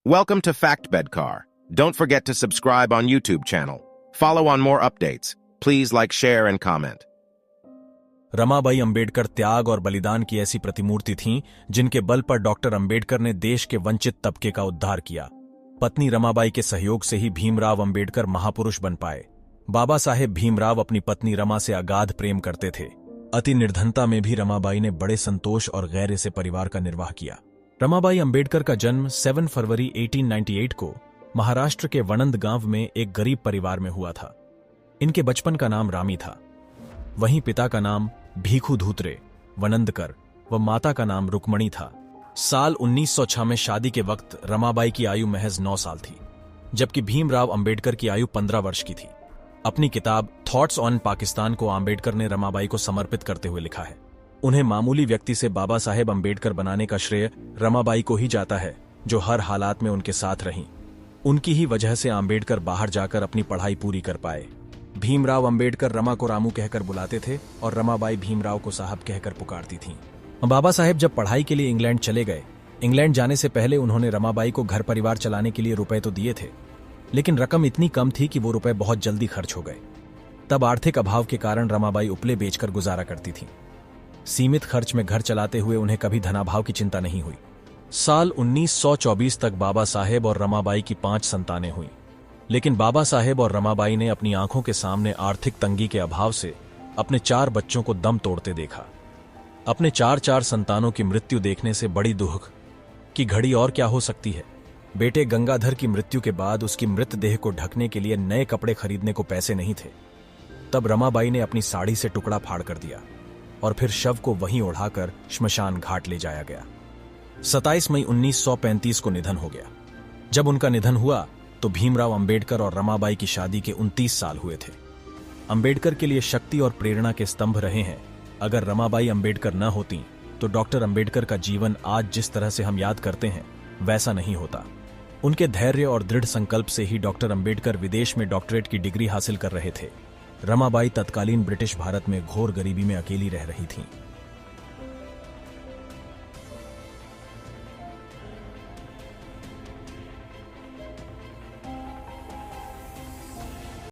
Welcome to Fact Bedcar. Don't forget to subscribe on YouTube channel. Follow on more updates. Please like, share and comment. Ramabai Ambedkar त्याग और बलिदान की ऐसी प्रतिमूर्ति थीं जिनके बल पर डॉक्टर अंबेडकर ने देश के वंचित तबके का उद्धार किया। पत्नी रमाबाई के सहयोग से ही भीमराव अंबेडकर महापुरुष बन पाए। बाबा साहेब भीमराव अपनी पत्नी रमा से अगाध प्रेम करते थे। अति निर्धनता में भी रमाबाई ने बड़े संतोष और गैर से परिवार का निर्वाह किया। रमाबाई अंबेडकर का जन्म 7 फरवरी 1898 को महाराष्ट्र के वणंद गांव में एक गरीब परिवार में हुआ था। इनके बचपन का नाम रामी था। वहीं पिता का नाम भीखू धूतरे वनंदकर व माता का नाम रुक्मणी था। साल 1906 में शादी के वक्त रमाबाई की आयु महज 9 साल थी, जबकि भीमराव अंबेडकर की आयु 15 वर्ष की थी। अपनी किताब थॉट्स ऑन पाकिस्तान को अंबेडकर ने रमाबाई को समर्पित करते हुए लिखा है। उन्हें मामूली व्यक्ति से बाबा साहेब अंबेडकर बनाने का श्रेय रमाबाई को ही जाता है, जो हर हालात में उनके साथ रहीं। उनकी ही वजह से अंबेडकर बाहर जाकर अपनी पढ़ाई पूरी कर पाए। भीमराव अंबेडकर रमा को रामू कहकर बुलाते थे और रमाबाई भीमराव को साहब कहकर पुकारती थीं। बाबा साहेब जब पढ़ाई के लिए इंग्लैंड चले गए, इंग्लैंड जाने से पहले उन्होंने रमाबाई को घर परिवार चलाने के लिए रुपए तो दिए थे, लेकिन रकम इतनी कम थी कि वो रुपए बहुत जल्दी खर्च हो गए। तब आर्थिक अभाव के कारण रमाबाई उपले बेचकर गुजारा करती थीं। सीमित खर्च में घर चलाते हुए उन्हें कभी धनाभाव की चिंता नहीं हुई। साल 1924 तक बाबा साहेब और रमाबाई की 5 संतानें हुईं, लेकिन बाबा साहेब और रमाबाई ने अपनी आंखों के सामने आर्थिक तंगी के अभाव से अपने 4 बच्चों को दम तोड़ते देखा। अपने 4 संतानों की मृत्यु देखने से बड़ी दुख की घड़ी और क्या हो सकती है। बेटे गंगाधर की मृत्यु के बाद उसकी मृतदेह को ढकने के लिए नए कपड़े खरीदने को पैसे नहीं थे। तब रमाबाई ने अपनी साड़ी से टुकड़ा फाड़ कर दिया और फिर शव को वहीं उड़ाकर श्मशान घाट ले जाया गया। 27 मई 1935 को निधन हो गया। जब उनका निधन हुआ तो भीमराव अंबेडकर और रमाबाई की शादी के 29 साल हुए थे। अंबेडकर के लिए शक्ति और प्रेरणा के स्तंभ रहे हैं। अगर रमाबाई अंबेडकर न होती तो डॉक्टर अंबेडकर का जीवन आज जिस तरह से हम याद करते हैं वैसा नहीं होता। उनके धैर्य और दृढ़ संकल्प से ही डॉक्टर अंबेडकर विदेश में डॉक्टरेट की डिग्री हासिल कर रहे थे। रमाबाई तत्कालीन ब्रिटिश भारत में घोर गरीबी में अकेली रह रही थीं।